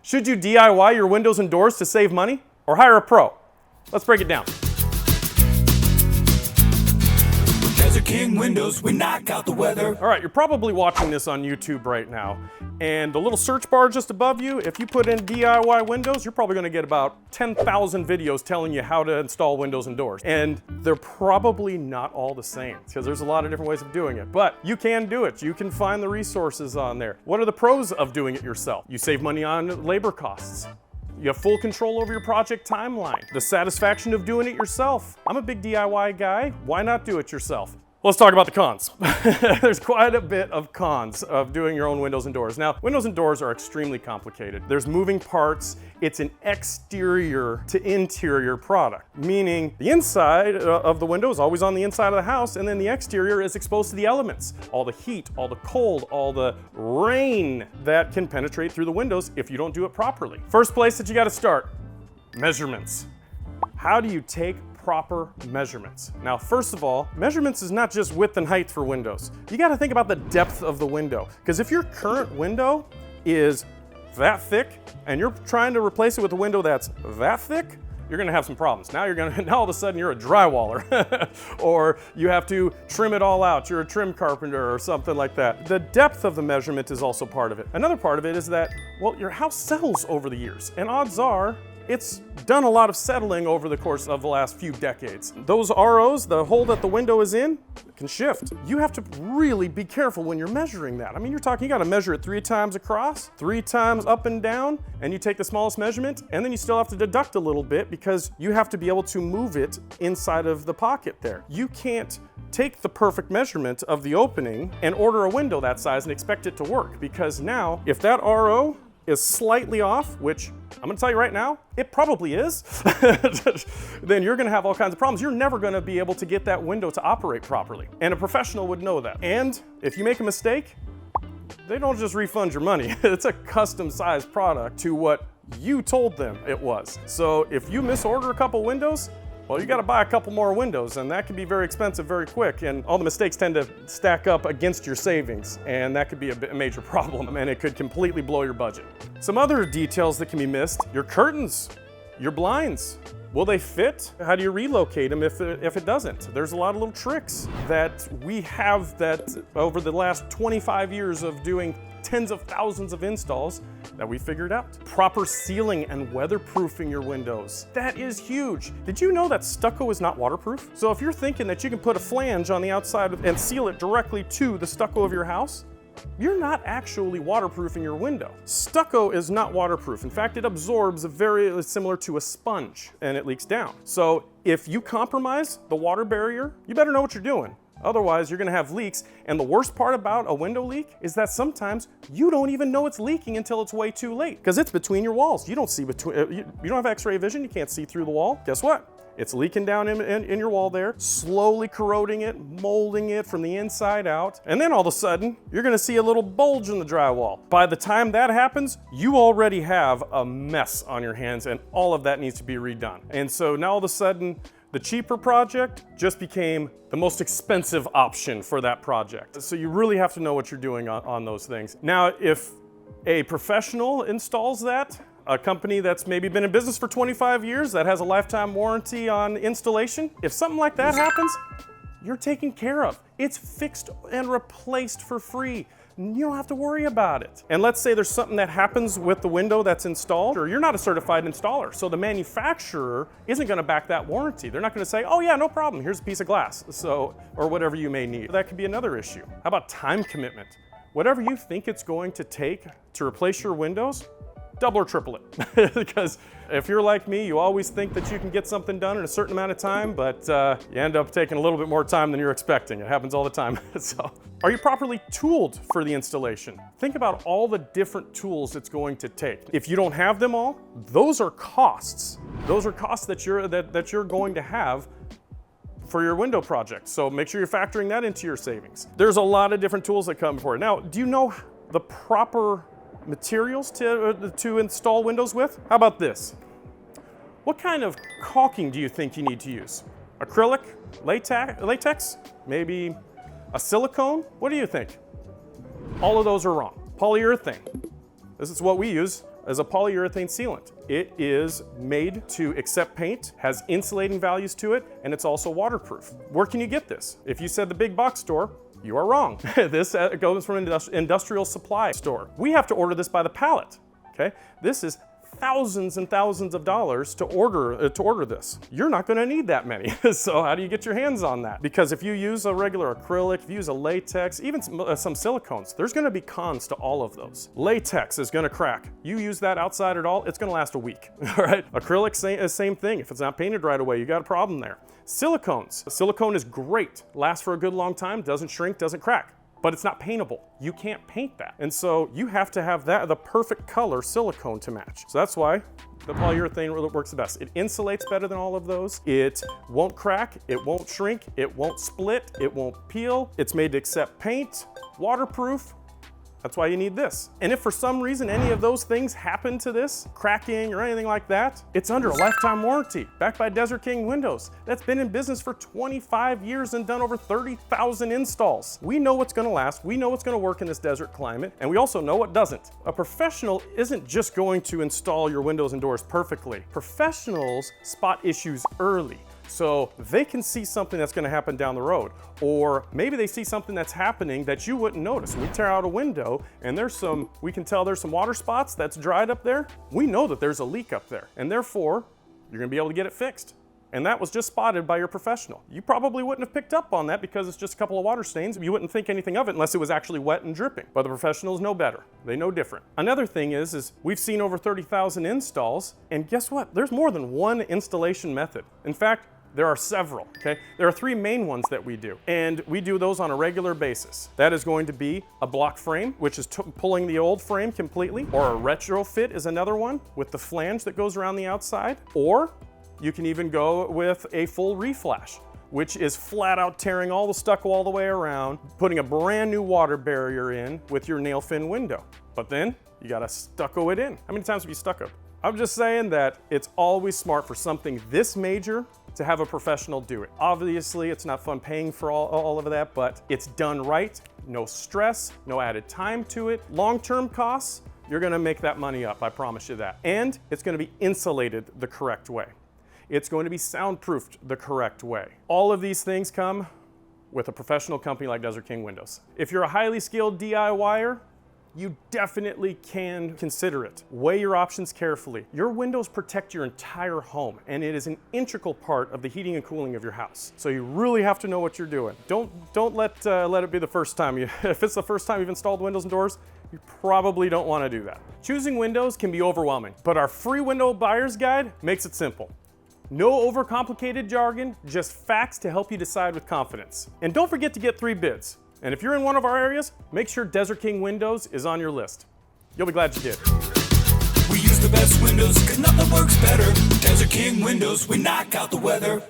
Should you DIY your windows and doors to save money or hire a pro? Let's break it down. King windows, we knock out the weather. All right, you're probably watching this on YouTube right now, and the little search bar just above you, if you put in DIY windows, you're probably gonna get about 10,000 videos telling you how to install windows and doors. And they're probably not all the same, because there's a lot of different ways of doing it, but you can do it. You can find the resources on there. What are the pros of doing it yourself? You save money on labor costs. You have full control over your project timeline. The satisfaction of doing it yourself. I'm a big DIY guy. Why not do it yourself? Let's talk about the cons. There's quite a bit of cons of doing your own windows and doors. Now, windows and doors are extremely complicated. There's moving parts. It's an exterior to interior product, meaning the inside of the window is always on the inside of the house, and then the exterior is exposed to the elements, all the heat, all the cold, all the rain that can penetrate through the windows if you don't do it properly. First place that you gotta start, measurements. How do you take proper measurements? Now, first of all, measurements is not just width and height for windows. You got to think about the depth of the window, because if your current window is that thick and you're trying to replace it with a window that's that thick, you're going to have some problems. Now now all of a sudden you're a drywaller or you have to trim it all out. You're a trim carpenter or something like that. The depth of the measurement is also part of it. Another part of it is that, well, your house settles over the years, and odds are it's done a lot of settling over the course of the last few decades. Those ROs, the hole that the window is in, can shift. You have to really be careful when you're measuring that. I mean, you're talking, you gotta measure it 3 times across, 3 times up and down, and you take the smallest measurement, and then you still have to deduct a little bit because you have to be able to move it inside of the pocket there. You can't take the perfect measurement of the opening and order a window that size and expect it to work, because now, if that RO is slightly off, which I'm gonna tell you right now, it probably is, then you're gonna have all kinds of problems. You're never gonna be able to get that window to operate properly. And a professional would know that. And if you make a mistake, they don't just refund your money. It's a custom sized product to what you told them it was. So if you misorder a couple windows, well, you gotta buy a couple more windows, and that can be very expensive very quick, and all the mistakes tend to stack up against your savings, and that could be a major problem, and it could completely blow your budget. Some other details that can be missed: your curtains, your blinds. Will they fit? How do you relocate them if it doesn't? There's a lot of little tricks that we have that over the last 25 years of doing tens of thousands of installs that we figured out. Proper sealing and weatherproofing your windows. That is huge. Did you know that stucco is not waterproof? So if you're thinking that you can put a flange on the outside and seal it directly to the stucco of your house, you're not actually waterproofing your window. Stucco is not waterproof. In fact, it absorbs very similar to a sponge, and it leaks down. So if you compromise the water barrier, you better know what you're doing. Otherwise, you're gonna have leaks, and the worst part about a window leak is that sometimes you don't even know it's leaking until it's way too late, because it's between your walls. You don't see between, you don't have x-ray vision, you can't see through the wall. Guess what? It's leaking down in your wall there, slowly corroding it, molding it from the inside out, and then all of a sudden, you're gonna see a little bulge in the drywall. By the time that happens, you already have a mess on your hands, and all of that needs to be redone. And so now all of a sudden, the cheaper project just became the most expensive option for that project. So you really have to know what you're doing on those things. Now, if a professional installs that, a company that's maybe been in business for 25 years that has a lifetime warranty on installation, if something like that happens, you're taken care of. It's fixed and replaced for free. You don't have to worry about it. And let's say there's something that happens with the window that's installed, or you're not a certified installer, so the manufacturer isn't gonna back that warranty. They're not gonna say, oh yeah, no problem, here's a piece of glass, or whatever you may need. That could be another issue. How about time commitment? Whatever you think it's going to take to replace your windows, double or triple it. Because if you're like me, you always think that you can get something done in a certain amount of time, but you end up taking a little bit more time than you're expecting. It happens all the time. So, are you properly tooled for the installation? Think about all the different tools it's going to take. If you don't have them all, those are costs. Those are costs that you're going to have for your window project. So make sure you're factoring that into your savings. There's a lot of different tools that come for it. Now, do you know the proper materials to install windows with? How about this? What kind of caulking do you think you need to use? Acrylic? Latex? Maybe a silicone? What do you think? All of those are wrong. Polyurethane. This is what we use. is a polyurethane sealant. It is made to accept paint, has insulating values to it, and it's also waterproof. Where can you get this? If you said the big box store, you are wrong. This goes from an industrial supply store. We have to order this by the pallet, okay? This is thousands and thousands of dollars to order this. You're not gonna need that many. So how do you get your hands on that? Because if you use a regular acrylic, if you use a latex, even some silicones, there's gonna be cons to all of those. Latex is gonna crack. You use that outside at all, it's gonna last a week, all right? Acrylic, same thing. If it's not painted right away, you got a problem there. Silicones. Silicone is great, lasts for a good long time, doesn't shrink, doesn't crack. But it's not paintable. You can't paint that. And so you have to have the perfect color silicone to match. So that's why the polyurethane works the best. It insulates better than all of those. It won't crack, it won't shrink, it won't split, it won't peel. It's made to accept paint, waterproof. That's why you need this. And if for some reason any of those things happen to this, cracking or anything like that, it's under a lifetime warranty, backed by Desert King Windows. That's been in business for 25 years and done over 30,000 installs. We know what's gonna last, we know what's gonna work in this desert climate, and we also know what doesn't. A professional isn't just going to install your windows and doors perfectly. Professionals spot issues early, so they can see something that's gonna happen down the road. Or maybe they see something that's happening that you wouldn't notice. We tear out a window and we can tell there's some water spots that's dried up there. We know that there's a leak up there, and therefore you're gonna be able to get it fixed. And that was just spotted by your professional. You probably wouldn't have picked up on that because it's just a couple of water stains. You wouldn't think anything of it unless it was actually wet and dripping. But the professionals know better. They know different. Another thing is we've seen over 30,000 installs, and guess what? There's more than one installation method. In fact, there are several, okay? There are 3 main ones that we do, and we do those on a regular basis. That is going to be a block frame, which is pulling the old frame completely, or a retrofit is another one with the flange that goes around the outside, or you can even go with a full reflash, which is flat out tearing all the stucco all the way around, putting a brand new water barrier in with your nail fin window. But then you gotta stucco it in. How many times have you stuccoed? I'm just saying that it's always smart for something this major to have a professional do it. Obviously, it's not fun paying for all of that, but it's done right, no stress, no added time to it. Long-term costs, you're gonna make that money up, I promise you that. And it's gonna be insulated the correct way. It's going to be soundproofed the correct way. All of these things come with a professional company like Desert King Windows. If you're a highly skilled DIYer, you definitely can consider it. Weigh your options carefully. Your windows protect your entire home, and it is an integral part of the heating and cooling of your house. So you really have to know what you're doing. Don't let it be the first time. If it's the first time you've installed windows and doors, you probably don't want to do that. Choosing windows can be overwhelming, but our free window buyer's guide makes it simple. No overcomplicated jargon, just facts to help you decide with confidence. And don't forget to get 3 bids. And if you're in one of our areas, make sure Desert King Windows is on your list. You'll be glad you did. We use the best windows, 'cause nothing works better. Desert King Windows, we knock out the weather.